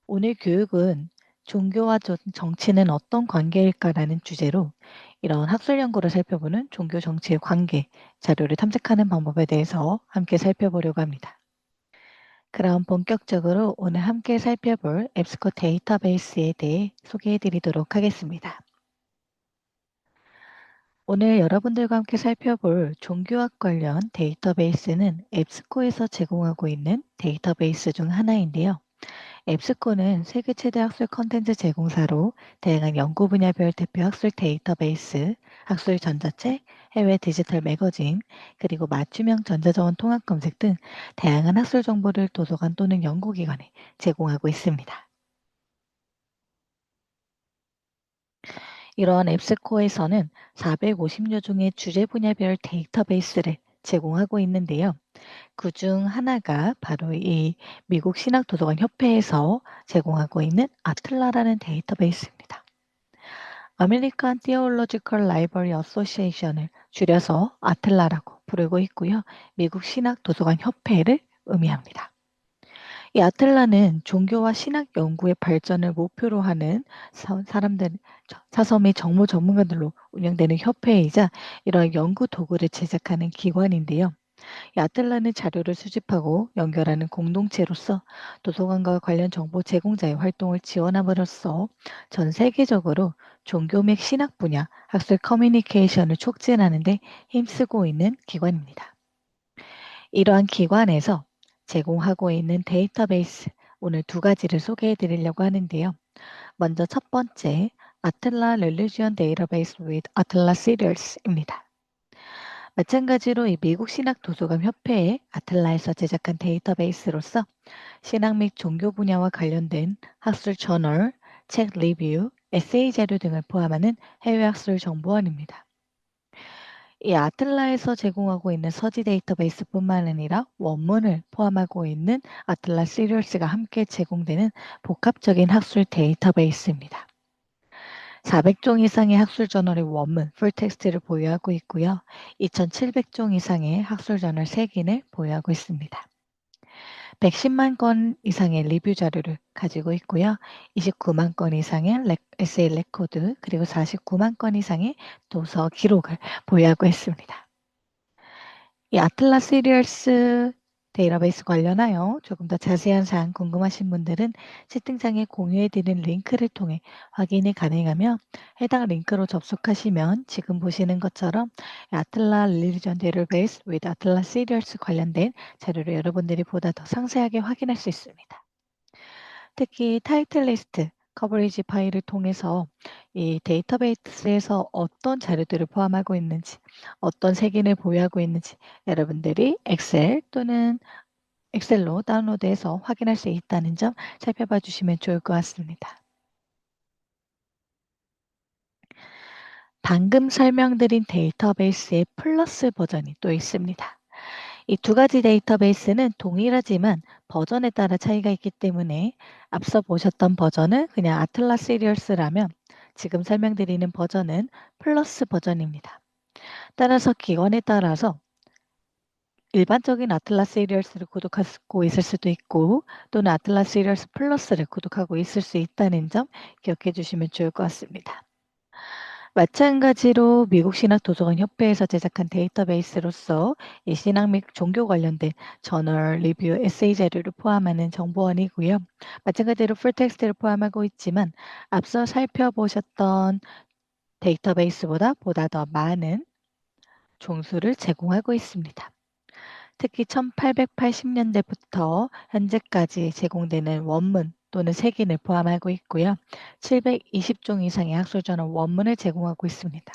오늘 교육은 종교와 정치는 어떤 관계일까라는 주제로 이런 학술 연구를 살펴보는 종교 정치의 관계 자료를 탐색하는 방법에 대해서 함께 살펴보려고 합니다. 그럼 본격적으로 오늘 함께 살펴볼 앱스코 데이터베이스에 대해 소개해 드리도록 하겠습니다. 오늘 여러분들과 함께 살펴볼 종교학 관련 데이터베이스는 앱스코에서 제공하고 있는 데이터베이스 중 하나인데요. 앱스코는 세계 최대 학술 콘텐츠 제공사로 다양한 연구 분야별 대표 학술 데이터베이스, 학술 전자책, 해외 디지털 매거진, 그리고 맞춤형 전자자원 통합 검색 등 다양한 학술 정보를 도서관 또는 연구기관에 제공하고 있습니다. 이러한 앱스코어에서는 450여 종의 주제 분야별 데이터베이스를 제공하고 있는데요. 그 중 하나가 바로 이 미국 신학도서관 협회에서 제공하고 있는 아틀라라는 데이터베이스입니다. 아메리칸 티올로지컬 라이브러리 어소시에이션을 줄여서 아틀라라고 부르고 있고요. 미국 신학도서관 협회를 의미합니다. 이 아틀라는 종교와 신학 연구의 발전을 목표로 하는 사람들, 사서 및 정보 전문가들로 운영되는 협회이자 이러한 연구 도구를 제작하는 기관인데요. 이 아틀라는 자료를 수집하고 연결하는 공동체로서 도서관과 관련 정보 제공자의 활동을 지원함으로써 전 세계적으로 종교 및 신학 분야 학술 커뮤니케이션을 촉진하는 데 힘쓰고 있는 기관입니다. 이러한 기관에서 제공하고 있는 데이터베이스 오늘 두 가지를 소개해 드리려고 하는데요. 먼저 첫 번째 아틀라 릴리지언 데이터베이스 with 아틀라 시리얼스입니다. 마찬가지로 이 미국 신학 도서관 협회의 아틀라에서 제작한 데이터베이스로서 신학 및 종교 분야와 관련된 학술 저널, 책 리뷰, 에세이 자료 등을 포함하는 해외 학술 정보원입니다. 이 아틀라에서 제공하고 있는 서지 데이터베이스뿐만 아니라 원문을 포함하고 있는 아틀라 시리얼스가 함께 제공되는 복합적인 학술 데이터베이스입니다. 400종 이상의 학술 저널의 원문, 풀텍스트를 보유하고 있고요. 2,700종 이상의 학술 저널 3개를 보유하고 있습니다. 110만 건 이상의 리뷰 자료를 가지고 있고요. 29만 건 이상의 에세이 레코드, 그리고 49만 건 이상의 도서 기록을 보유하고 있습니다. 이 아틀라 시리얼스 데이터베이스 관련하여 조금 더 자세한 사항 궁금하신 분들은 채팅창에 공유해드린 링크를 통해 확인이 가능하며 해당 링크로 접속하시면 지금 보시는 것처럼 아틀라 릴리전 데이터베이스 with 아틀라 시리얼스 관련된 자료를 여러분들이 보다 더 상세하게 확인할 수 있습니다. 특히 타이틀 리스트, 커버리지 파일을 통해서 이 데이터베이스에서 어떤 자료들을 포함하고 있는지, 어떤 색인을 보유하고 있는지 여러분들이 엑셀 또는 엑셀로 다운로드해서 확인할 수 있다는 점 살펴봐 주시면 좋을 것 같습니다. 방금 설명드린 데이터베이스의 플러스 버전이 또 있습니다. 이 두 가지 데이터베이스는 동일하지만 버전에 따라 차이가 있기 때문에 앞서 보셨던 버전은 그냥 아틀라 시리얼스라면 지금 설명드리는 버전은 플러스 버전입니다. 따라서 기관에 따라서 일반적인 아틀라 시리얼스를 구독하고 있을 수도 있고 또는 아틀라 시리얼스 플러스를 구독하고 있을 수 있다는 점 기억해 주시면 좋을 것 같습니다. 마찬가지로 미국 신학 도서관 협회에서 제작한 데이터베이스로서 이 신학 및 종교 관련된 저널, 리뷰, 에세이 자료를 포함하는 정보원이고요. 마찬가지로 풀텍스트를 포함하고 있지만 앞서 살펴보셨던 데이터베이스보다 보다 더 많은 종수를 제공하고 있습니다. 특히 1880년대부터 현재까지 제공되는 원문 또는 색인을 포함하고 있고요. 720종 이상의 학술저널 원문을 제공하고 있습니다.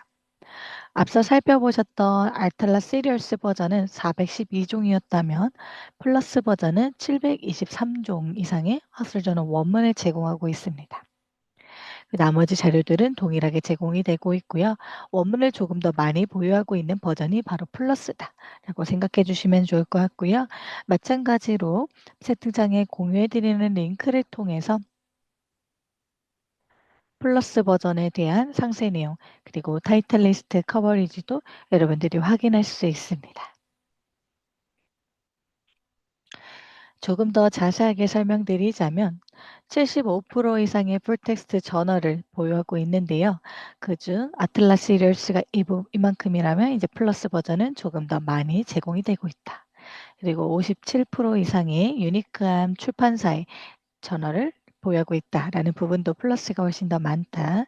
앞서 살펴보셨던 알탈라 시리얼스 버전은 412종이었다면 플러스 버전은 723종 이상의 학술저널 원문을 제공하고 있습니다. 나머지 자료들은 동일하게 제공이 되고 있고요. 원문을 조금 더 많이 보유하고 있는 버전이 바로 플러스다라고 생각해 주시면 좋을 것 같고요. 마찬가지로 채팅창에 공유해 드리는 링크를 통해서 플러스 버전에 대한 상세 내용 그리고 타이틀 리스트 커버리지도 여러분들이 확인할 수 있습니다. 조금 더 자세하게 설명드리자면 75% 이상의 풀텍스트 저널을 보유하고 있는데요. 그중 아틀라스 시리얼스가 이만큼이라면 이제 플러스 버전은 조금 더 많이 제공이 되고 있다. 그리고 57% 이상의 유니크한 출판사의 저널을 보유하고 있다라는 부분도 플러스가 훨씬 더 많다.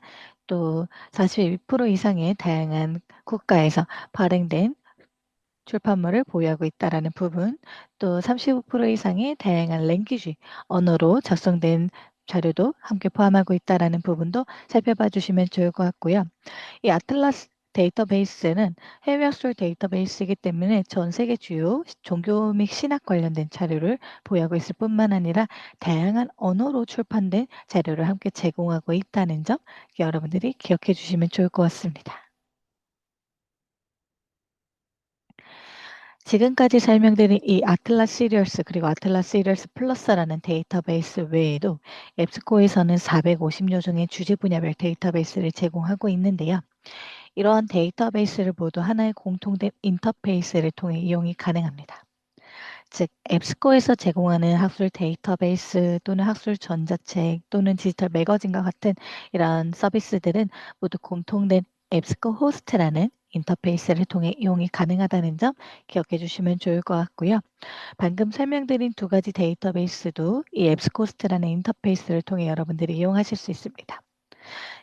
또 42% 이상의 다양한 국가에서 발행된 출판물을 보유하고 있다라는 부분, 또 35% 이상의 다양한 랭귀지, 언어로 작성된 자료도 함께 포함하고 있다라는 부분도 살펴봐 주시면 좋을 것 같고요. 이 아틀라스 데이터베이스는 해외 학술 데이터베이스이기 때문에 전 세계 주요 종교 및 신학 관련된 자료를 보유하고 있을 뿐만 아니라 다양한 언어로 출판된 자료를 함께 제공하고 있다는 점 여러분들이 기억해 주시면 좋을 것 같습니다. 지금까지 설명드린 이 아틀라스 시리얼스 그리고 아틀라스 시리얼스 플러스라는 데이터베이스 외에도 앱스코에서는 450여 종의 주제 분야별 데이터베이스를 제공하고 있는데요. 이러한 데이터베이스를 모두 하나의 공통된 인터페이스를 통해 이용이 가능합니다. 즉, 앱스코에서 제공하는 학술 데이터베이스 또는 학술 전자책 또는 디지털 매거진과 같은 이러한 서비스들은 모두 공통된 앱스코 호스트라는 인터페이스를 통해 이용이 가능하다는 점 기억해 주시면 좋을 것 같고요. 방금 설명드린 두 가지 데이터베이스도 이 앱스코 호스트라는 인터페이스를 통해 여러분들이 이용하실 수 있습니다.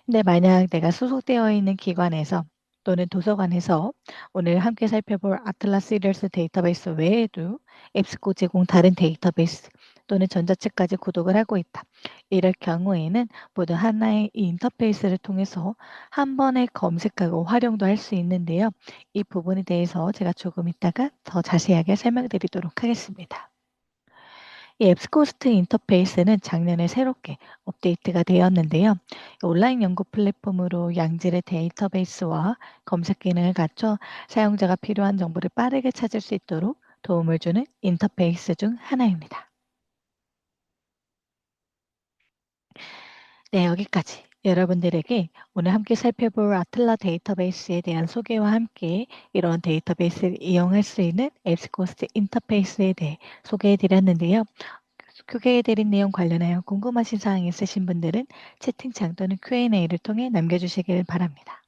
근데 만약 내가 소속되어 있는 기관에서 또는 도서관에서 오늘 함께 살펴볼 아틀라스 시리얼스 데이터베이스 외에도 앱스코 제공 다른 데이터베이스 또는 전자책까지 구독을 하고 있다. 이럴 경우에는 모두 하나의 이 인터페이스를 통해서 한 번에 검색하고 활용도 할 수 있는데요. 이 부분에 대해서 제가 조금 이따가 더 자세하게 설명드리도록 하겠습니다. 이 앱스코스트 인터페이스는 작년에 새롭게 업데이트가 되었는데요. 온라인 연구 플랫폼으로 양질의 데이터베이스와 검색 기능을 갖춰 사용자가 필요한 정보를 빠르게 찾을 수 있도록 도움을 주는 인터페이스 중 하나입니다. 네, 여기까지 여러분들에게 오늘 함께 살펴볼 아틀라 데이터베이스에 대한 소개와 함께 이런 데이터베이스를 이용할 수 있는 앱스코스트 인터페이스에 대해 소개해 드렸는데요. 소개해드린 내용 관련하여 궁금하신 사항 있으신 분들은 채팅창 또는 Q&A를 통해 남겨주시길 바랍니다.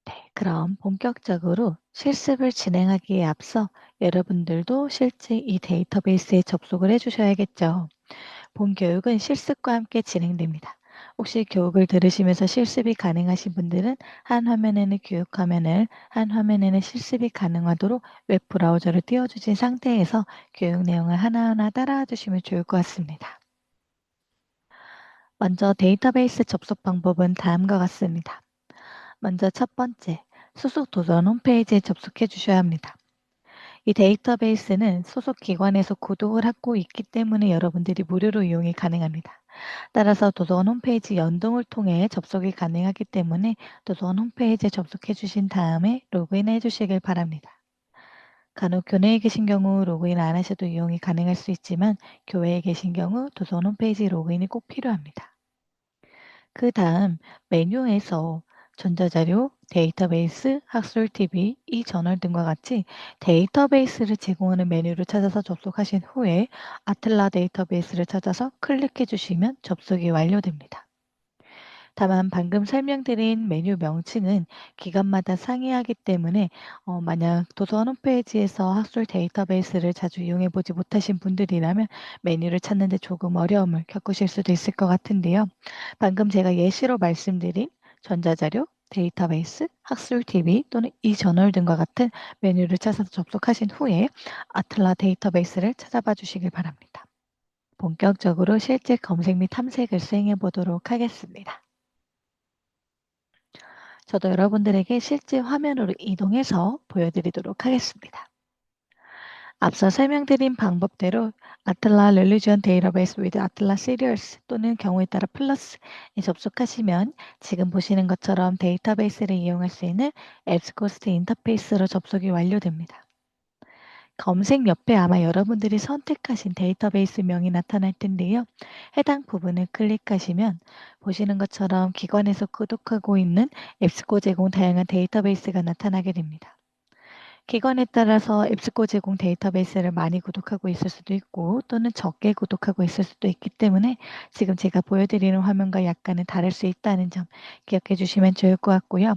네, 그럼 본격적으로 실습을 진행하기에 앞서 여러분들도 실제 이 데이터베이스에 접속을 해주셔야겠죠. 본 교육은 실습과 함께 진행됩니다. 혹시 교육을 들으시면서 실습이 가능하신 분들은 한 화면에는 교육 화면을, 한 화면에는 실습이 가능하도록 웹 브라우저를 띄워주신 상태에서 교육 내용을 하나하나 따라와 주시면 좋을 것 같습니다. 먼저 데이터베이스 접속 방법은 다음과 같습니다. 먼저 첫 번째, 소속 도서관 홈페이지에 접속해 주셔야 합니다. 이 데이터베이스는 소속 기관에서 구독을 하고 있기 때문에 여러분들이 무료로 이용이 가능합니다. 따라서 도서관 홈페이지 연동을 통해 접속이 가능하기 때문에 도서관 홈페이지에 접속해 주신 다음에 로그인해 주시길 바랍니다. 간혹 교내에 계신 경우 로그인 안 하셔도 이용이 가능할 수 있지만 교외에 계신 경우 도서관 홈페이지 로그인이 꼭 필요합니다. 그 다음 메뉴에서 전자자료, 데이터베이스, 학술 TV, 이저널 등과 같이 데이터베이스를 제공하는 메뉴를 찾아서 접속하신 후에 아틀라 데이터베이스를 찾아서 클릭해 주시면 접속이 완료됩니다. 다만 방금 설명드린 메뉴 명칭은 기관마다 상이하기 때문에 만약 도서관 홈페이지에서 학술 데이터베이스를 자주 이용해 보지 못하신 분들이라면 메뉴를 찾는데 조금 어려움을 겪으실 수도 있을 것 같은데요. 방금 제가 예시로 말씀드린 전자자료, 데이터베이스, 학술 TV 또는 이저널 등과 같은 메뉴를 찾아서 접속하신 후에 아틀라 데이터베이스를 찾아봐 주시길 바랍니다. 본격적으로 실제 검색 및 탐색을 수행해 보도록 하겠습니다. 저도 여러분들에게 실제 화면으로 이동해서 보여드리도록 하겠습니다. 앞서 설명드린 방법대로 아틀라 릴리지언 데이터베이스 with 아틀라 시리얼스 또는 경우에 따라 플러스에 접속하시면 지금 보시는 것처럼 데이터베이스를 이용할 수 있는 앱스코스트 인터페이스로 접속이 완료됩니다. 검색 옆에 아마 여러분들이 선택하신 데이터베이스명이 나타날 텐데요. 해당 부분을 클릭하시면 보시는 것처럼 기관에서 구독하고 있는 앱스코 제공 다양한 데이터베이스가 나타나게 됩니다. 기관에 따라서 앱스코 제공 데이터베이스를 많이 구독하고 있을 수도 있고 또는 적게 구독하고 있을 수도 있기 때문에 지금 제가 보여드리는 화면과 약간은 다를 수 있다는 점 기억해 주시면 좋을 것 같고요.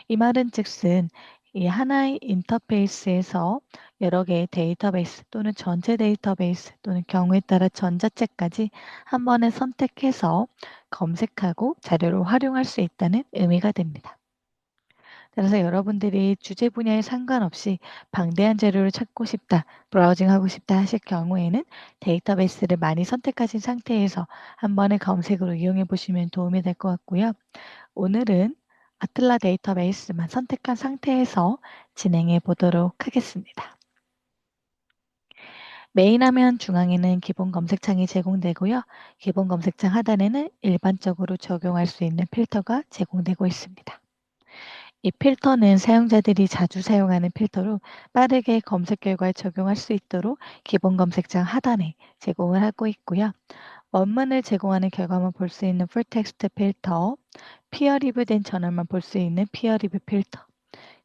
이 말은 즉슨 이 하나의 인터페이스에서 여러 개의 데이터베이스 또는 전체 데이터베이스 또는 경우에 따라 전자책까지 한 번에 선택해서 검색하고 자료를 활용할 수 있다는 의미가 됩니다. 따라서 여러분들이 주제 분야에 상관없이 방대한 자료를 찾고 싶다, 브라우징하고 싶다 하실 경우에는 데이터베이스를 많이 선택하신 상태에서 한 번의 검색으로 이용해 보시면 도움이 될 것 같고요. 오늘은 아틀라 데이터베이스만 선택한 상태에서 진행해 보도록 하겠습니다. 메인 화면 중앙에는 기본 검색창이 제공되고요. 기본 검색창 하단에는 일반적으로 적용할 수 있는 필터가 제공되고 있습니다. 이 필터는 사용자들이 자주 사용하는 필터로 빠르게 검색 결과에 적용할 수 있도록 기본 검색창 하단에 제공을 하고 있고요. 원문을 제공하는 결과만 볼 수 있는 풀텍스트 필터, 피어 리뷰된 저널만 볼 수 있는 피어 리뷰 필터,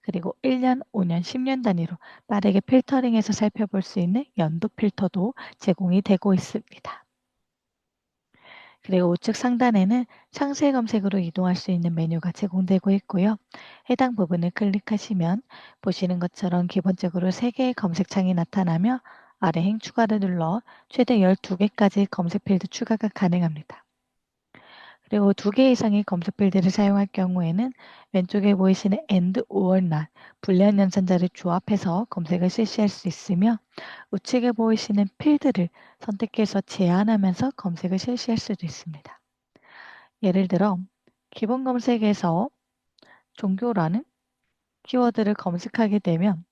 그리고 1년, 5년, 10년 단위로 빠르게 필터링해서 살펴볼 수 있는 연도 필터도 제공이 되고 있습니다. 그리고 우측 상단에는 상세 검색으로 이동할 수 있는 메뉴가 제공되고 있고요. 해당 부분을 클릭하시면 보시는 것처럼 기본적으로 3개의 검색창이 나타나며 아래 행 추가를 눌러 최대 12개까지 검색 필드 추가가 가능합니다. 그리고 2개 이상의 검색 필드를 사용할 경우에는 왼쪽에 보이시는 AND or not, 불리한 연산자를 조합해서 검색을 실시할 수 있으며 우측에 보이시는 필드를 선택해서 제한하면서 검색을 실시할 수도 있습니다. 예를 들어 기본 검색에서 종교라는 키워드를 검색하게 되면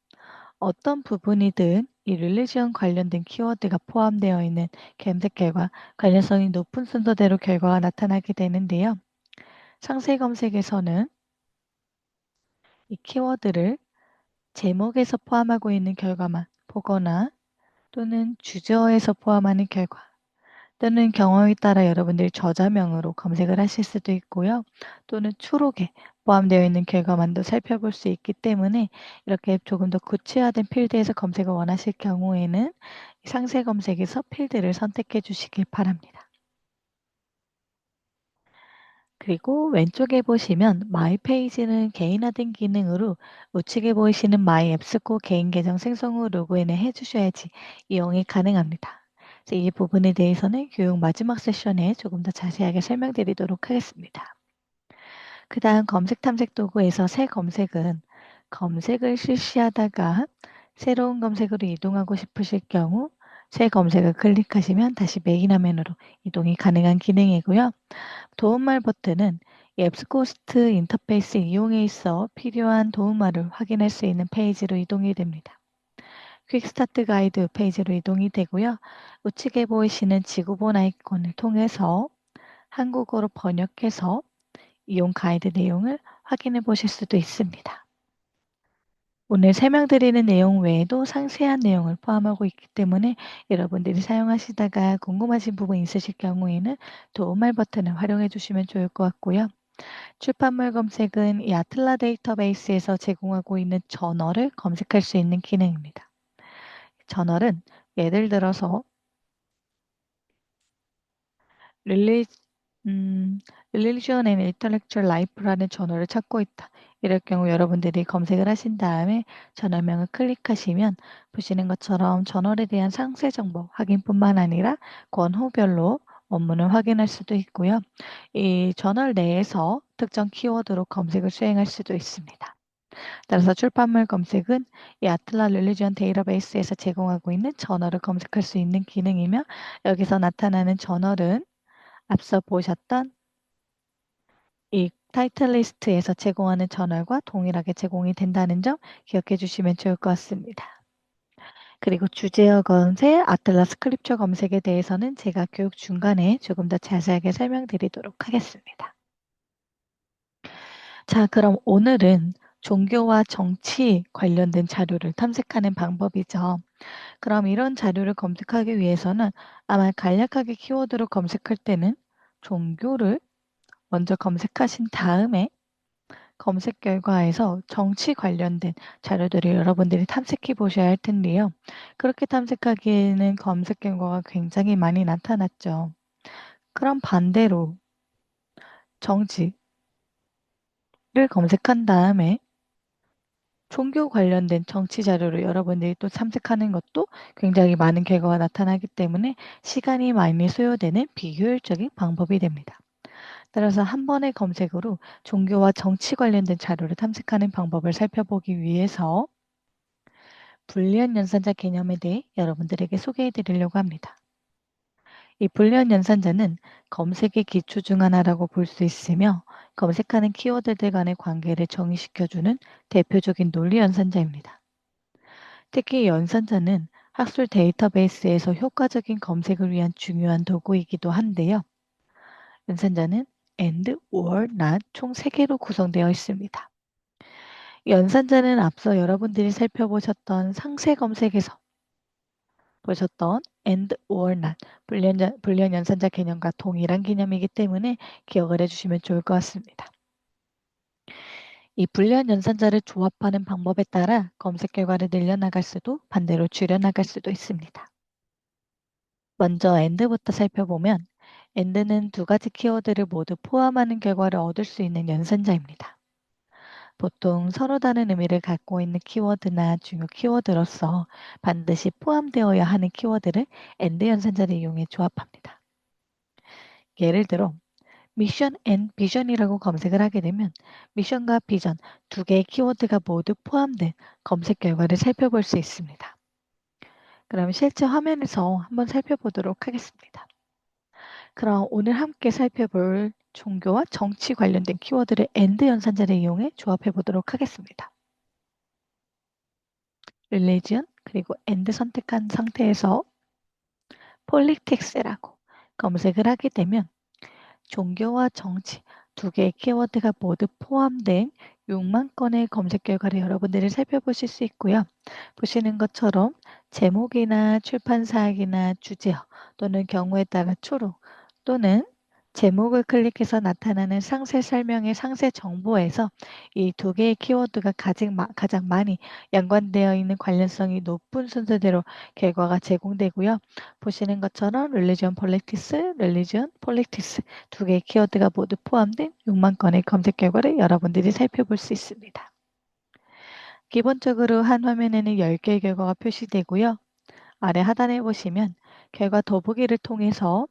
어떤 부분이든 이 릴리지언 관련된 키워드가 포함되어 있는 검색 결과 관련성이 높은 순서대로 결과가 나타나게 되는데요. 상세 검색에서는 이 키워드를 제목에서 포함하고 있는 결과만 보거나 또는 주저에서 포함하는 결과 또는 경우에 따라 여러분들이 저자명으로 검색을 하실 수도 있고요. 또는 추록에 포함되어 있는 결과만도 살펴볼 수 있기 때문에 이렇게 조금 더 구체화된 필드에서 검색을 원하실 경우에는 상세 검색에서 필드를 선택해 주시길 바랍니다. 그리고 왼쪽에 보시면 마이 페이지는 개인화된 기능으로 우측에 보이시는 마이 앱스코 개인 계정 생성 후 로그인을 해주셔야지 이용이 가능합니다. 그래서 이 부분에 대해서는 교육 마지막 세션에 조금 더 자세하게 설명드리도록 하겠습니다. 그 다음 검색 탐색 도구에서 새 검색은 검색을 실시하다가 새로운 검색으로 이동하고 싶으실 경우 새 검색을 클릭하시면 다시 메인 화면으로 이동이 가능한 기능이고요. 도움말 버튼은 앱스코스트 인터페이스 이용에 있어 필요한 도움말을 확인할 수 있는 페이지로 이동이 됩니다. 퀵스타트 가이드 페이지로 이동이 되고요. 우측에 보이시는 지구본 아이콘을 통해서 한국어로 번역해서 이용 가이드 내용을 확인해 보실 수도 있습니다. 오늘 설명드리는 내용 외에도 상세한 내용을 포함하고 있기 때문에 여러분들이 사용하시다가 궁금하신 부분 있으실 경우에는 도움말 버튼을 활용해 주시면 좋을 것 같고요. 출판물 검색은 이 아틀라 데이터베이스에서 제공하고 있는 저널을 검색할 수 있는 기능입니다. 저널은 예를 들어서 릴리, Religion and Intellectual Life라는 저널을 찾고 있다. 이럴 경우 여러분들이 검색을 하신 다음에 저널명을 클릭하시면 보시는 것처럼 저널에 대한 상세 정보 확인뿐만 아니라 권호별로 원문을 확인할 수도 있고요. 이 저널 내에서 특정 키워드로 검색을 수행할 수도 있습니다. 따라서 출판물 검색은 이 아틀라 릴리지언 데이터베이스에서 제공하고 있는 저널을 검색할 수 있는 기능이며 여기서 나타나는 저널은 앞서 보셨던 이 타이틀 리스트에서 제공하는 저널과 동일하게 제공이 된다는 점 기억해 주시면 좋을 것 같습니다. 그리고 주제어 검색, 아틀라 스크립처 검색에 대해서는 제가 교육 중간에 조금 더 자세하게 설명드리도록 하겠습니다. 자, 그럼 오늘은 종교와 정치 관련된 자료를 탐색하는 방법이죠. 그럼 이런 자료를 검색하기 위해서는 아마 간략하게 키워드로 검색할 때는 종교를 먼저 검색하신 다음에 검색 결과에서 정치 관련된 자료들을 여러분들이 탐색해 보셔야 할 텐데요. 그렇게 탐색하기에는 검색 결과가 굉장히 많이 나타났죠. 그럼 반대로 정치를 검색한 다음에 종교 관련된 정치 자료를 여러분들이 또 탐색하는 것도 굉장히 많은 결과가 나타나기 때문에 시간이 많이 소요되는 비효율적인 방법이 됩니다. 따라서 한 번의 검색으로 종교와 정치 관련된 자료를 탐색하는 방법을 살펴보기 위해서 불리한 연산자 개념에 대해 여러분들에게 소개해 드리려고 합니다. 이 불리한 연산자는 검색의 기초 중 하나라고 볼 수 있으며 검색하는 키워드들 간의 관계를 정의시켜주는 대표적인 논리 연산자입니다. 특히 연산자는 학술 데이터베이스에서 효과적인 검색을 위한 중요한 도구이기도 한데요. 연산자는 and, or, not 총 3개로 구성되어 있습니다. 연산자는 앞서 여러분들이 살펴보셨던 상세 검색에서 보셨던 and, or, not 불리한 연산자 개념과 동일한 개념이기 때문에 기억을 해주시면 좋을 것 같습니다. 이 불리한 연산자를 조합하는 방법에 따라 검색 결과를 늘려나갈 수도 반대로 줄여나갈 수도 있습니다. 먼저 and부터 살펴보면 and는 2가지 키워드를 모두 포함하는 결과를 얻을 수 있는 연산자입니다. 보통 서로 다른 의미를 갖고 있는 키워드나 중요 키워드로서 반드시 포함되어야 하는 키워드를 and 연산자를 이용해 조합합니다. 예를 들어 미션 앤 비전이라고 검색을 하게 되면 미션과 비전 2개의 키워드가 모두 포함된 검색 결과를 살펴볼 수 있습니다. 그럼 실제 화면에서 한번 살펴보도록 하겠습니다. 그럼 오늘 함께 살펴볼 종교와 정치 관련된 키워드를 and 연산자를 이용해 조합해 보도록 하겠습니다. religion 그리고 and 선택한 상태에서 politics라고 검색을 하게 되면 종교와 정치 2개의 키워드가 모두 포함된 6만 건의 검색 결과를 여러분들이 살펴보실 수 있고요. 보시는 것처럼 제목이나 출판사이나 주제어 또는 경우에 따라 초록 또는 제목을 클릭해서 나타나는 상세 설명의 상세 정보에서 이 2개의 키워드가 가장 많이 연관되어 있는 관련성이 높은 순서대로 결과가 제공되고요. 보시는 것처럼 religion, politics 2개의 키워드가 모두 포함된 6만 건의 검색 결과를 여러분들이 살펴볼 수 있습니다. 기본적으로 한 화면에는 10개의 결과가 표시되고요. 아래 하단에 보시면 결과 더보기를 통해서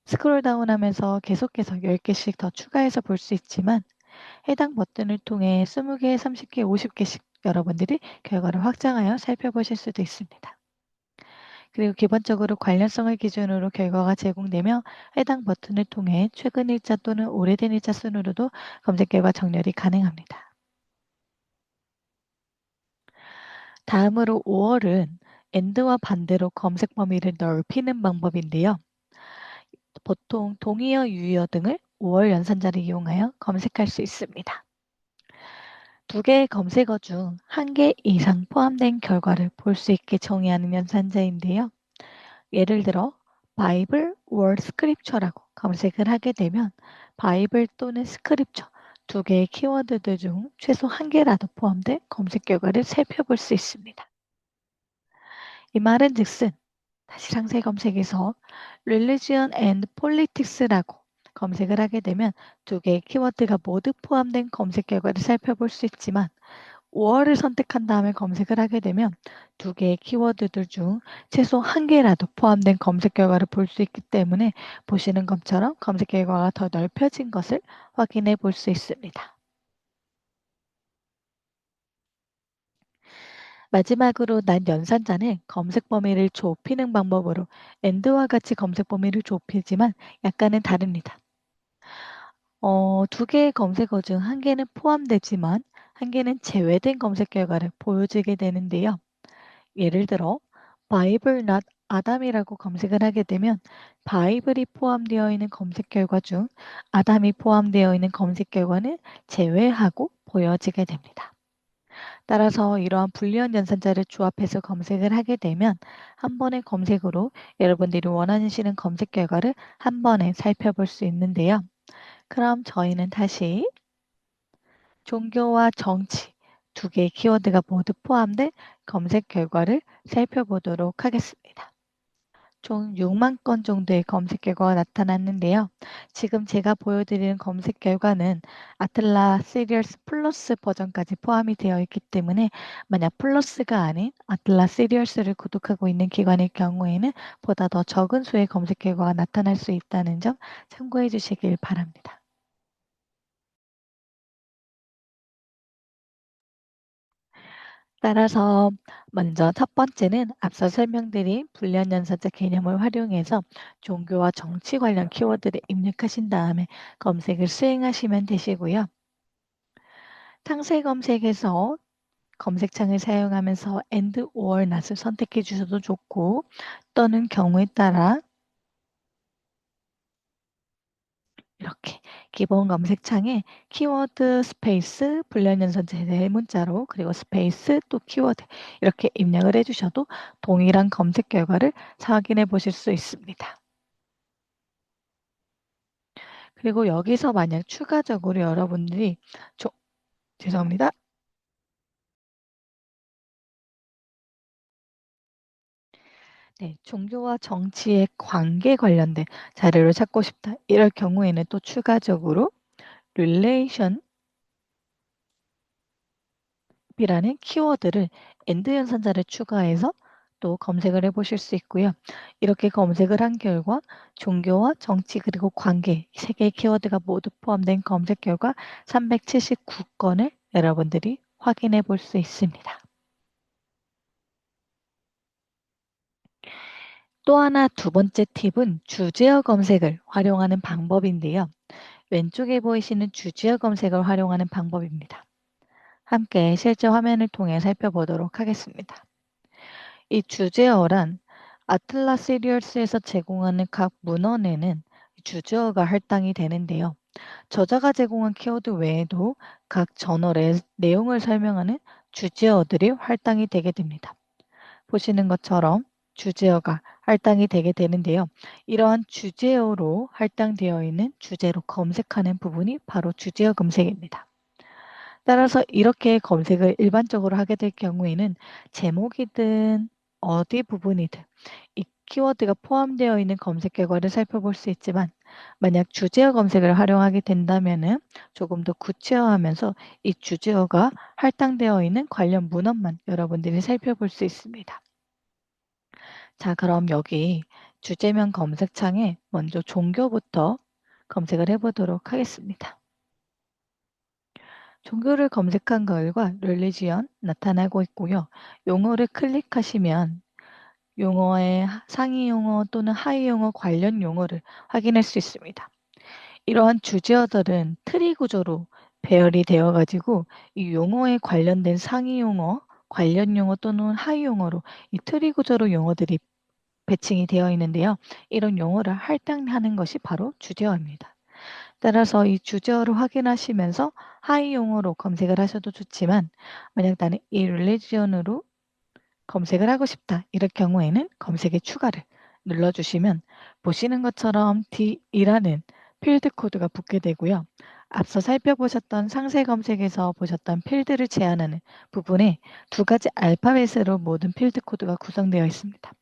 스크롤 다운하면서 계속해서 10개씩 더 추가해서 볼 수 있지만 해당 버튼을 통해 20개, 30개, 50개씩 여러분들이 결과를 확장하여 살펴보실 수도 있습니다. 그리고 기본적으로 관련성을 기준으로 결과가 제공되며 해당 버튼을 통해 최근 일자 또는 오래된 일자 순으로도 검색 결과 정렬이 가능합니다. 다음으로 5월은 and와 반대로 검색 범위를 넓히는 방법인데요. 보통 동의어, 유의어 등을 5월 연산자를 이용하여 검색할 수 있습니다. 2개의 검색어 중 1개 이상 포함된 결과를 볼 수 있게 정의하는 연산자인데요. 예를 들어 바이블 or 스크립처라고 검색을 하게 되면 바이블 또는 스크립처 2개의 키워드들 중 최소 1개라도 포함된 검색 결과를 살펴볼 수 있습니다. 이 말은 즉슨 다시 상세 검색에서 religion and politics라고 검색을 하게 되면 2개의 키워드가 모두 포함된 검색 결과를 살펴볼 수 있지만 5월을 선택한 다음에 검색을 하게 되면 2개의 키워드들 중 최소 1개라도 포함된 검색 결과를 볼 수 있기 때문에 보시는 것처럼 검색 결과가 더 넓혀진 것을 확인해 볼 수 있습니다. 마지막으로 난 연산자는 검색 범위를 좁히는 방법으로 and와 같이 검색 범위를 좁히지만 약간은 다릅니다. 2개의 검색어 중 1개는 포함되지만 1개는 제외된 검색 결과를 보여주게 되는데요. 예를 들어 바이블 not 아담이라고 검색을 하게 되면 바이블이 포함되어 있는 검색 결과 중 아담이 포함되어 있는 검색 결과는 제외하고 보여지게 됩니다. 따라서 이러한 불리한 연산자를 조합해서 검색을 하게 되면 한 번의 검색으로 여러분들이 원하시는 검색 결과를 한 번에 살펴볼 수 있는데요. 그럼 저희는 다시 종교와 정치 두 개의 키워드가 모두 포함된 검색 결과를 살펴보도록 하겠습니다. 총 6만 건 정도의 검색 결과가 나타났는데요. 지금 제가 보여드리는 검색 결과는 아틀라 시리얼스 플러스 버전까지 포함이 되어 있기 때문에 만약 플러스가 아닌 아틀라 시리얼스를 구독하고 있는 기관일 경우에는 보다 더 적은 수의 검색 결과가 나타날 수 있다는 점 참고해 주시길 바랍니다. 따라서 먼저 첫 번째는 앞서 설명드린 불리한 연산자 개념을 활용해서 종교와 정치 관련 키워드를 입력하신 다음에 검색을 수행하시면 되시고요. 상세 검색에서 검색창을 사용하면서 and or not을 선택해 주셔도 좋고 또는 경우에 따라 이렇게 기본 검색창에 키워드 스페이스 불리한 연산자 대문자로 그리고 스페이스 또 키워드 이렇게 입력을 해주셔도 동일한 검색 결과를 확인해 보실 수 있습니다. 그리고 여기서 만약 추가적으로 여러분들이 죄송합니다. 네, 종교와 정치의 관계 관련된 자료를 찾고 싶다. 이럴 경우에는 또 추가적으로 relation 이라는 키워드를 엔드 연산자를 추가해서 또 검색을 해보실 수 있고요. 이렇게 검색을 한 결과 종교와 정치 그리고 관계 세 개의 키워드가 모두 포함된 검색 결과 379건을 여러분들이 확인해 볼 수 있습니다. 또 하나 두 번째 팁은 주제어 검색을 활용하는 방법인데요. 왼쪽에 보이시는 주제어 검색을 활용하는 방법입니다. 함께 실제 화면을 통해 살펴보도록 하겠습니다. 이 주제어란 아틀라 시리얼스에서 제공하는 각 문헌에는 주제어가 할당이 되는데요. 저자가 제공한 키워드 외에도 각 저널의 내용을 설명하는 주제어들이 할당이 되게 됩니다. 보시는 것처럼 주제어가 할당이 되게 되는데요. 이러한 주제어로 할당되어 있는 주제로 검색하는 부분이 바로 주제어 검색입니다. 따라서 이렇게 검색을 일반적으로 하게 될 경우에는 제목이든 어디 부분이든 이 키워드가 포함되어 있는 검색 결과를 살펴볼 수 있지만 만약 주제어 검색을 활용하게 된다면은 조금 더 구체화하면서 이 주제어가 할당되어 있는 관련 문헌만 여러분들이 살펴볼 수 있습니다. 자, 그럼 여기 주제명 검색창에 먼저 종교부터 검색을 해보도록 하겠습니다. 종교를 검색한 결과 religion 나타나고 있고요. 용어를 클릭하시면 용어의 상위 용어 또는 하위 용어 관련 용어를 확인할 수 있습니다. 이러한 주제어들은 트리 구조로 배열이 되어 가지고 이 용어에 관련된 상위 용어, 관련 용어 또는 하위 용어로 이 트리 구조로 용어들이 배칭이 되어 있는데요. 이런 용어를 할당하는 것이 바로 주제어입니다. 따라서 이 주제어를 확인하시면서 하위 용어로 검색을 하셔도 좋지만 만약 나는 이 릴리지언으로 검색을 하고 싶다. 이럴 경우에는 검색의 추가를 눌러주시면 보시는 것처럼 D이라는 필드 코드가 붙게 되고요. 앞서 살펴보셨던 상세 검색에서 보셨던 필드를 제한하는 부분에 두 가지 알파벳으로 모든 필드 코드가 구성되어 있습니다.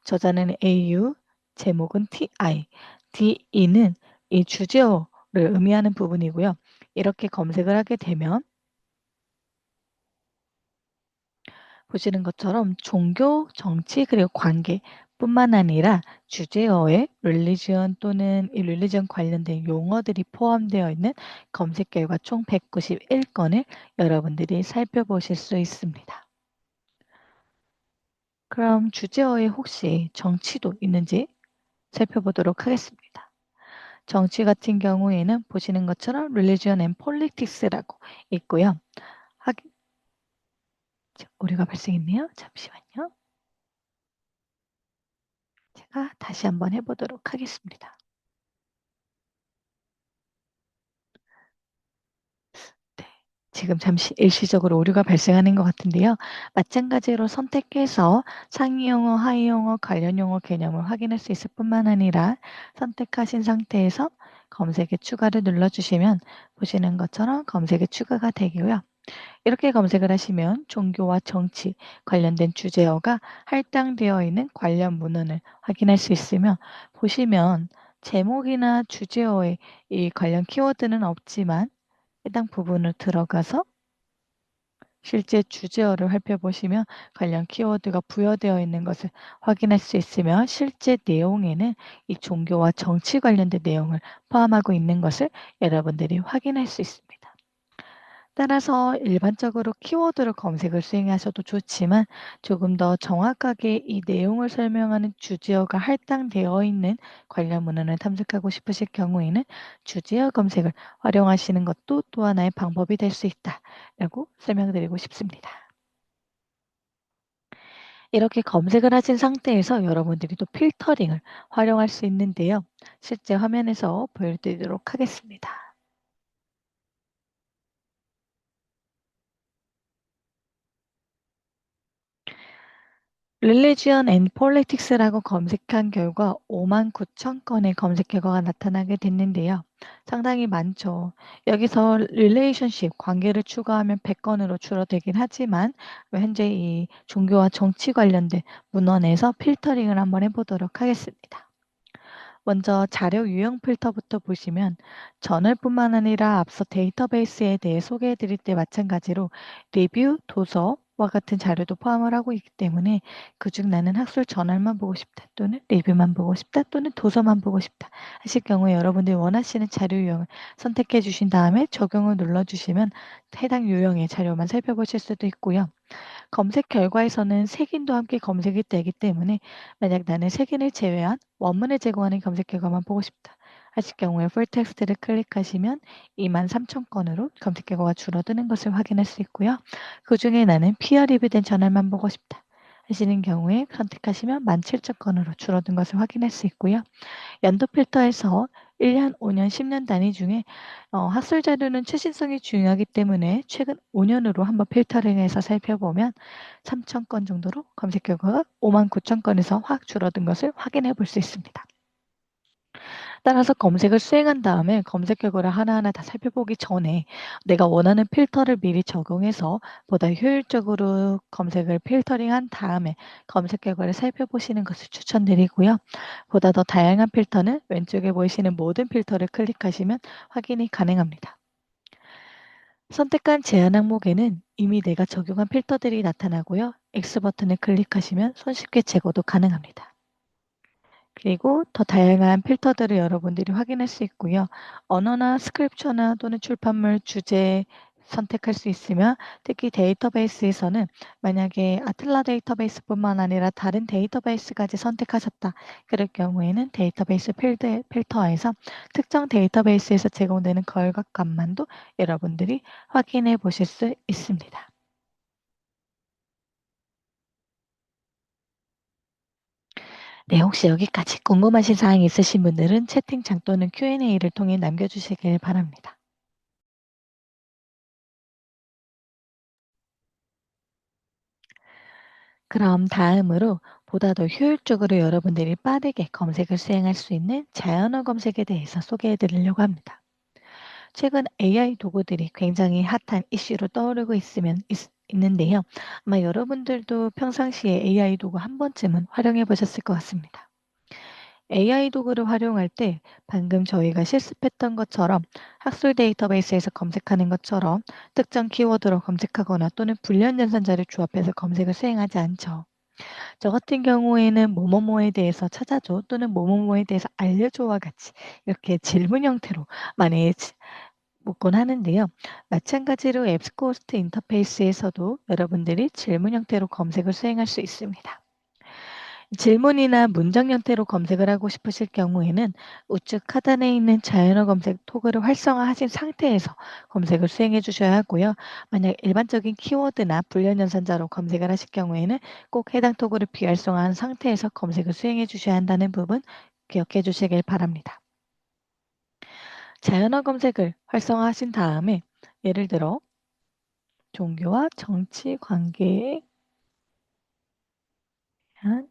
저자는 AU, 제목은 TI, DE는 이 주제어를 의미하는 부분이고요. 이렇게 검색을 하게 되면 보시는 것처럼 종교, 정치, 그리고 관계 뿐만 아니라 주제어에 릴리지언 또는 이 릴리지언 관련된 용어들이 포함되어 있는 검색 결과 총 191건을 여러분들이 살펴보실 수 있습니다. 그럼 주제어에 혹시 정치도 있는지 살펴보도록 하겠습니다. 정치 같은 경우에는 보시는 것처럼 religion and politics라고 있고요. 오류가 발생했네요. 잠시만요. 제가 다시 한번 해보도록 하겠습니다. 네. 지금 잠시 일시적으로 오류가 발생하는 것 같은데요. 마찬가지로 선택해서 상위 용어, 하위 용어, 관련 용어 개념을 확인할 수 있을 뿐만 아니라 선택하신 상태에서 검색에 추가를 눌러주시면 보시는 것처럼 검색에 추가가 되고요. 이렇게 검색을 하시면 종교와 정치 관련된 주제어가 할당되어 있는 관련 문헌을 확인할 수 있으며 보시면 제목이나 주제어에 이 관련 키워드는 없지만 해당 부분을 들어가서 실제 주제어를 살펴보시면 관련 키워드가 부여되어 있는 것을 확인할 수 있으며 실제 내용에는 이 종교와 정치 관련된 내용을 포함하고 있는 것을 여러분들이 확인할 수 있습니다. 따라서 일반적으로 키워드로 검색을 수행하셔도 좋지만 조금 더 정확하게 이 내용을 설명하는 주제어가 할당되어 있는 관련 문헌을 탐색하고 싶으실 경우에는 주제어 검색을 활용하시는 것도 또 하나의 방법이 될 수 있다라고 설명드리고 싶습니다. 이렇게 검색을 하신 상태에서 여러분들이 또 필터링을 활용할 수 있는데요. 실제 화면에서 보여드리도록 하겠습니다. Religion and Politics라고 검색한 결과 59,000 건의 검색 결과가 나타나게 됐는데요. 상당히 많죠. 여기서 relationship, 관계를 추가하면 100건으로 줄어들긴 하지만 현재 이 종교와 정치 관련된 문헌에서 필터링을 한번 해보도록 하겠습니다. 먼저 자료 유형 필터부터 보시면 저널뿐만 아니라 앞서 데이터베이스에 대해 소개해 드릴 때 마찬가지로 리뷰, 도서와 같은 자료도 포함을 하고 있기 때문에 그중 나는 학술 저널만 보고 싶다 또는 리뷰만 보고 싶다 또는 도서만 보고 싶다 하실 경우에 여러분들이 원하시는 자료 유형을 선택해 주신 다음에 적용을 눌러 주시면 해당 유형의 자료만 살펴보실 수도 있고요. 검색 결과에서는 색인도 함께 검색이 되기 때문에 만약 나는 색인을 제외한 원문을 제공하는 검색 결과만 보고 싶다 하실 경우에 풀 텍스트를 클릭하시면 23,000 건으로 검색 결과가 줄어드는 것을 확인할 수 있고요. 그중에 나는 피어 리뷰된 저널만 보고 싶다 하시는 경우에 선택하시면 17,000 건으로 줄어든 것을 확인할 수 있고요. 연도 필터에서 1년, 5년, 10년 단위 중에 학술 자료는 최신성이 중요하기 때문에 최근 5년으로 한번 필터링해서 살펴보면 3,000 건 정도로 검색 결과가 59,000 건에서 확 줄어든 것을 확인해 볼 수 있습니다. 따라서 검색을 수행한 다음에 검색 결과를 하나하나 다 살펴보기 전에 내가 원하는 필터를 미리 적용해서 보다 효율적으로 검색을 필터링한 다음에 검색 결과를 살펴보시는 것을 추천드리고요. 보다 더 다양한 필터는 왼쪽에 보이시는 모든 필터를 클릭하시면 확인이 가능합니다. 선택한 제한 항목에는 이미 내가 적용한 필터들이 나타나고요. X 버튼을 클릭하시면 손쉽게 제거도 가능합니다. 그리고 더 다양한 필터들을 여러분들이 확인할 수 있고요. 언어나 스크립처나 또는 출판물 주제 선택할 수 있으며 특히 데이터베이스에서는 만약에 아틀라 데이터베이스뿐만 아니라 다른 데이터베이스까지 선택하셨다. 그럴 경우에는 데이터베이스 필터에서 특정 데이터베이스에서 제공되는 결과값만도 여러분들이 확인해 보실 수 있습니다. 네, 혹시 여기까지 궁금하신 사항이 있으신 분들은 채팅창 또는 Q&A를 통해 남겨주시길 바랍니다. 그럼 다음으로 보다 더 효율적으로 여러분들이 빠르게 검색을 수행할 수 있는 자연어 검색에 대해서 소개해 드리려고 합니다. 최근 AI 도구들이 굉장히 핫한 이슈로 떠오르고 있는데요. 아마 여러분들도 평상시에 AI 도구 한 번쯤은 활용해 보셨을 것 같습니다. AI 도구를 활용할 때 방금 저희가 실습했던 것처럼 학술 데이터베이스에서 검색하는 것처럼 특정 키워드로 검색하거나 또는 불리한 연산자를 조합해서 검색을 수행하지 않죠. 저 같은 경우에는 뭐뭐뭐에 대해서 찾아줘 또는 뭐뭐뭐에 대해서 알려줘와 같이 이렇게 질문 형태로 많이 묻곤 하는데요. 마찬가지로 앱스코스트 인터페이스에서도 여러분들이 질문 형태로 검색을 수행할 수 있습니다. 질문이나 문장 형태로 검색을 하고 싶으실 경우에는 우측 하단에 있는 자연어 검색 토글을 활성화하신 상태에서 검색을 수행해 주셔야 하고요. 만약 일반적인 키워드나 불연 연산자로 검색을 하실 경우에는 꼭 해당 토글을 비활성화한 상태에서 검색을 수행해 주셔야 한다는 부분 기억해 주시길 바랍니다. 자연어 검색을 활성화하신 다음에 예를 들어 종교와 정치 관계에 대한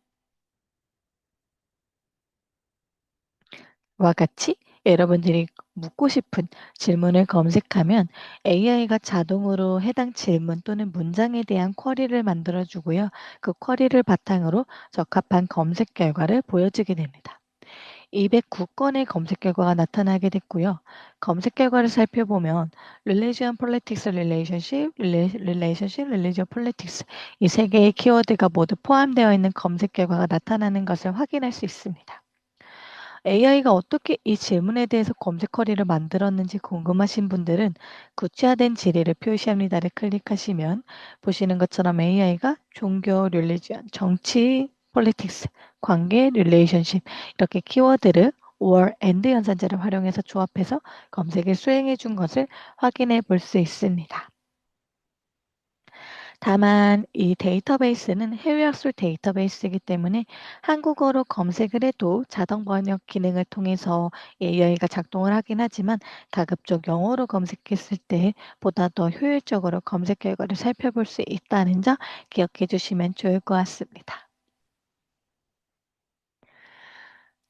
와 같이 여러분들이 묻고 싶은 질문을 검색하면 AI가 자동으로 해당 질문 또는 문장에 대한 쿼리를 만들어 주고요. 그 쿼리를 바탕으로 적합한 검색 결과를 보여주게 됩니다. 209건의 검색 결과가 나타나게 됐고요. 검색 결과를 살펴보면 Religion, Politics, Relationship, Relationship, Religion, Politics 이 세 개의 키워드가 모두 포함되어 있는 검색 결과가 나타나는 것을 확인할 수 있습니다. AI가 어떻게 이 질문에 대해서 검색 쿼리를 만들었는지 궁금하신 분들은 구체화된 지리를 표시합니다를 클릭하시면 보시는 것처럼 AI가 종교, 릴리지언, 정치, 폴리틱스, 관계, 릴레이션십 이렇게 키워드를 or, and 연산자를 활용해서 조합해서 검색을 수행해 준 것을 확인해 볼 수 있습니다. 다만 이 데이터베이스는 해외 학술 데이터베이스이기 때문에 한국어로 검색을 해도 자동 번역 기능을 통해서 AI가 작동을 하긴 하지만 가급적 영어로 검색했을 때 보다 더 효율적으로 검색 결과를 살펴볼 수 있다는 점 기억해 주시면 좋을 것 같습니다.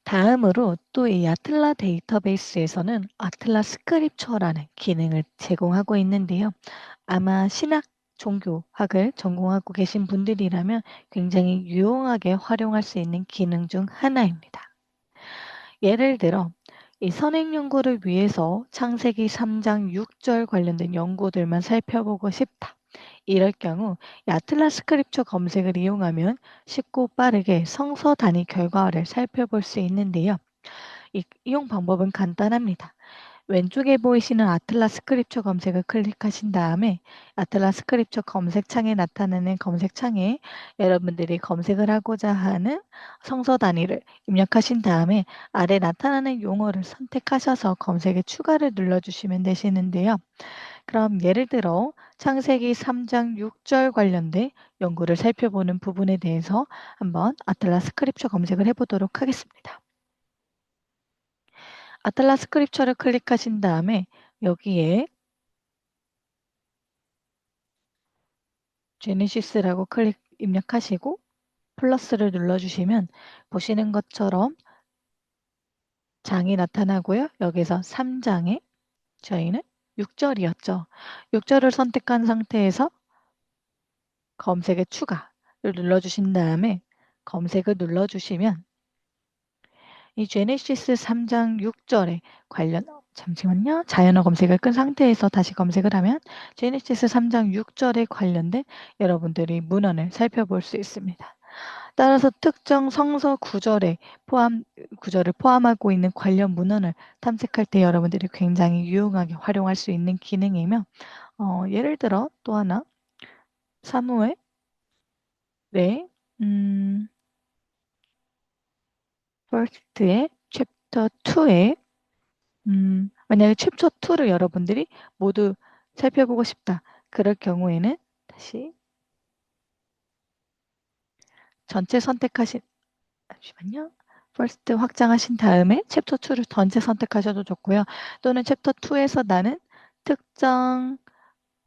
다음으로 또 이 아틀라 데이터베이스에서는 아틀라 스크립처라는 기능을 제공하고 있는데요. 아마 신학, 종교학을 전공하고 계신 분들이라면 굉장히 유용하게 활용할 수 있는 기능 중 하나입니다. 예를 들어 이 선행 연구를 위해서 창세기 3장 6절 관련된 연구들만 살펴보고 싶다. 이럴 경우 이 아틀라스 스크립처 검색을 이용하면 쉽고 빠르게 성서 단위 결과를 살펴볼 수 있는데요. 이 이용 방법은 간단합니다. 왼쪽에 보이시는 아틀라스 스크립처 검색을 클릭하신 다음에 아틀라스 스크립처 검색창에 나타나는 검색창에 여러분들이 검색을 하고자 하는 성서 단위를 입력하신 다음에 아래 나타나는 용어를 선택하셔서 검색에 추가를 눌러주시면 되시는데요. 그럼 예를 들어 창세기 3장 6절 관련된 연구를 살펴보는 부분에 대해서 한번 아틀라스 스크립처 검색을 해보도록 하겠습니다. 아틀라스 스크립처를 클릭하신 다음에 여기에 제네시스라고 입력하시고 플러스를 눌러주시면 보시는 것처럼 장이 나타나고요. 여기서 3장에 저희는 6절이었죠. 6절을 선택한 상태에서 검색에 추가를 눌러주신 다음에 검색을 눌러주시면 이 제네시스 3장 6절에 관련 잠시만요. 자연어 검색을 끈 상태에서 다시 검색을 하면 제네시스 3장 6절에 관련된 여러분들이 문헌을 살펴볼 수 있습니다. 따라서 특정 성서 구절을 포함하고 있는 관련 문헌을 탐색할 때 여러분들이 굉장히 유용하게 활용할 수 있는 기능이며 예를 들어 또 하나 사무엘의 first의 챕터 2에 만약에 챕터 2를 여러분들이 모두 살펴보고 싶다. 그럴 경우에는 다시 전체 선택하신 잠시만요. first 확장하신 다음에 챕터 2를 전체 선택하셔도 좋고요. 또는 챕터 2에서 나는 특정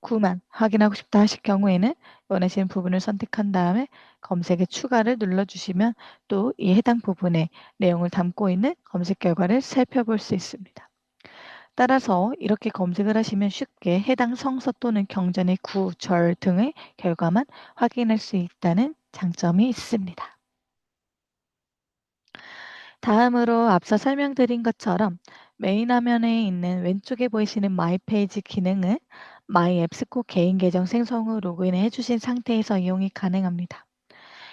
구만 확인하고 싶다 하실 경우에는 원하시는 부분을 선택한 다음에 검색에 추가를 눌러주시면 또 이 해당 부분의 내용을 담고 있는 검색 결과를 살펴볼 수 있습니다. 따라서 이렇게 검색을 하시면 쉽게 해당 성서 또는 경전의 구, 절 등의 결과만 확인할 수 있다는 장점이 있습니다. 다음으로 앞서 설명드린 것처럼 메인 화면에 있는 왼쪽에 보이시는 마이 페이지 기능은 마이 앱스코 개인 계정 생성 후 로그인해 주신 상태에서 이용이 가능합니다.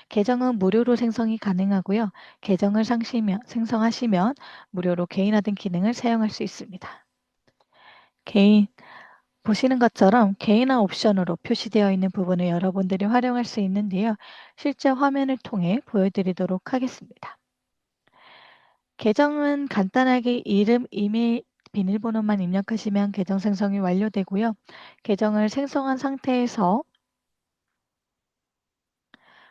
계정은 무료로 생성이 가능하고요. 계정을 생성하시면 무료로 개인화된 기능을 사용할 수 있습니다. 보시는 것처럼 개인화 옵션으로 표시되어 있는 부분을 여러분들이 활용할 수 있는데요. 실제 화면을 통해 보여드리도록 하겠습니다. 계정은 간단하게 이름, 이메일, 비밀번호만 입력하시면 계정 생성이 완료되고요. 계정을 생성한 상태에서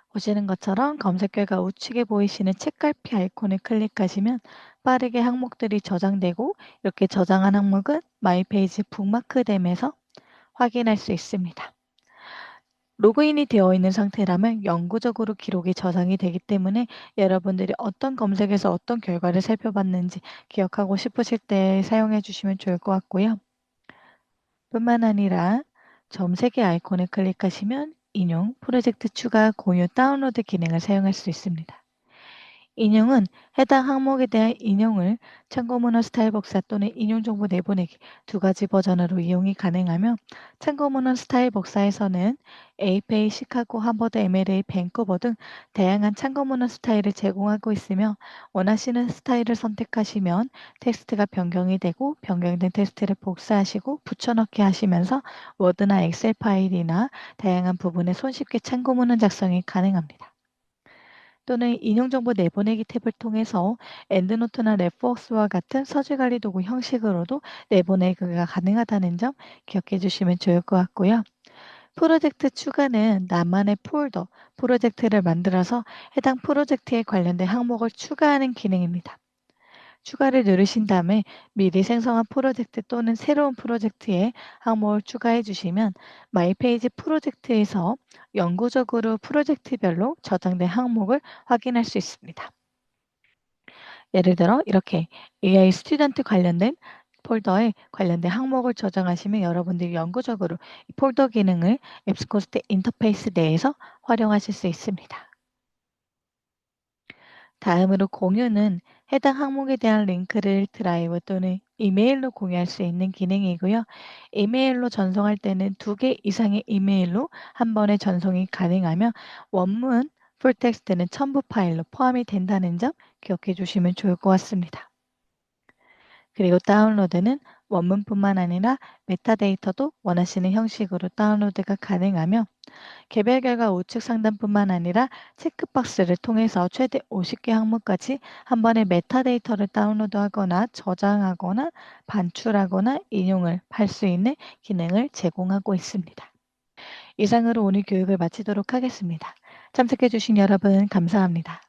보시는 것처럼 검색 결과 우측에 보이시는 책갈피 아이콘을 클릭하시면 빠르게 항목들이 저장되고 이렇게 저장한 항목은 마이 페이지 북마크됨에서 확인할 수 있습니다. 로그인이 되어 있는 상태라면 영구적으로 기록이 저장이 되기 때문에 여러분들이 어떤 검색에서 어떤 결과를 살펴봤는지 기억하고 싶으실 때 사용해 주시면 좋을 것 같고요. 뿐만 아니라 점 3개 아이콘을 클릭하시면 인용, 프로젝트 추가, 공유, 다운로드 기능을 사용할 수 있습니다. 인용은 해당 항목에 대한 인용을 참고 문헌 스타일 복사 또는 인용 정보 내보내기 두 가지 버전으로 이용이 가능하며 참고 문헌 스타일 복사에서는 APA, 시카고, 하버드, MLA, 밴쿠버 등 다양한 참고 문헌 스타일을 제공하고 있으며 원하시는 스타일을 선택하시면 텍스트가 변경이 되고 변경된 텍스트를 복사하시고 붙여넣기 하시면서 워드나 엑셀 파일이나 다양한 부분에 손쉽게 참고 문헌 작성이 가능합니다. 또는 인용 정보 내보내기 탭을 통해서 엔드노트나 레포스와 같은 서술 관리 도구 형식으로도 내보내기가 가능하다는 점 기억해 주시면 좋을 것 같고요. 프로젝트 추가는 나만의 폴더, 프로젝트를 만들어서 해당 프로젝트에 관련된 항목을 추가하는 기능입니다. 추가를 누르신 다음에 미리 생성한 프로젝트 또는 새로운 프로젝트에 항목을 추가해 주시면 마이페이지 프로젝트에서 영구적으로 프로젝트별로 저장된 항목을 확인할 수 있습니다. 예를 들어 이렇게 AI 스튜던트 관련된 폴더에 관련된 항목을 저장하시면 여러분들이 영구적으로 이 폴더 기능을 앱스코스트 인터페이스 내에서 활용하실 수 있습니다. 다음으로 공유는 해당 항목에 대한 링크를 드라이브 또는 이메일로 공유할 수 있는 기능이고요. 이메일로 전송할 때는 2개 이상의 이메일로 한 번에 전송이 가능하며 원문, 풀텍스트는 첨부 파일로 포함이 된다는 점 기억해 주시면 좋을 것 같습니다. 그리고 다운로드는 원문뿐만 아니라 메타데이터도 원하시는 형식으로 다운로드가 가능하며 개별 결과 우측 상단뿐만 아니라 체크박스를 통해서 최대 50개 항목까지 한 번에 메타데이터를 다운로드하거나 저장하거나 반출하거나 인용을 할 수 있는 기능을 제공하고 있습니다. 이상으로 오늘 교육을 마치도록 하겠습니다. 참석해주신 여러분 감사합니다.